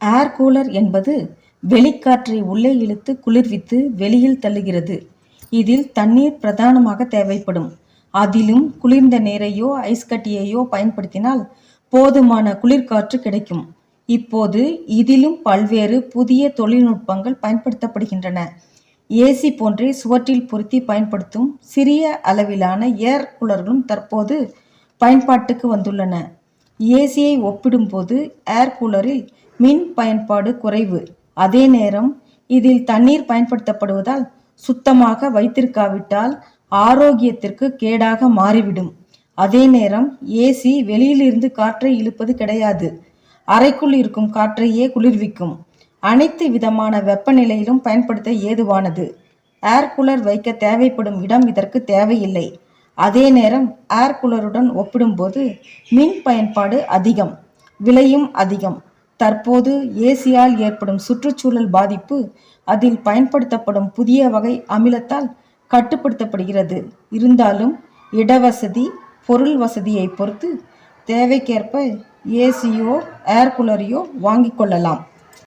Air cooler என்பது வெளிக்காற்றை உள்ளே இழுத்து குளிர்வித்து வெளியில் தள்ளுகிறது. இதில் தண்ணீர் பிரதானமாக தேவைப்படும். அதிலும் குளிர்ந்த நீரையோ ஐஸ் கட்டியையோ பயன்படுத்தினால் போதுமான குளிர்காற்று கிடைக்கும். இப்போது இதிலும் பல்வேறு புதிய தொழில்நுட்பங்கள் பயன்படுத்தப்படுகின்றன. ஏசி போன்றே சுவற்றில் பொருத்தி பயன்படுத்தும் சிறிய அளவிலான ஏர் கூலர்களும் தற்போது பயன்பாட்டுக்கு வந்துள்ளன. ஏசியை ஒப்பிடும்போது ஏர் கூலரில் மின் பயன்பாடு குறைவு. அதே நேரம் இதில் தண்ணீர் பயன்படுத்தப்படுவதால் சுத்தமாக வைத்திருக்காவிட்டால் ஆரோக்கியத்திற்கு கேடாக மாறிவிடும். அதே நேரம் ஏசி வெளியிலிருந்து காற்றை இழுப்பது கிடையாது. அறைக்குள் இருக்கும் காற்றையே குளிர்விக்கும். அனைத்து விதமான வெப்பநிலையிலும் பயன்படுத்த ஏதுவானது. ஏர் கூலர் வைக்க தேவைப்படும் இடம் இதற்கு தேவையில்லை. அதே நேரம் ஏர் கூலருடன் ஒப்பிடும்போது மின் பயன்பாடு அதிகம், விலையும் அதிகம். தற்போது ஏசியால் ஏற்படும் சுற்றுச்சூழல் பாதிப்பு அதில் பயன்படுத்தப்படும் புதிய வகை அமிலத்தால் கட்டுப்படுத்தப்படுகிறது. இருந்தாலும் இடவசதி, பொருள் வசதியை பொறுத்து தேவைக்கேற்ப ஏசியோ ஏர் கூலரையோ வாங்கிக் கொள்ளலாம்.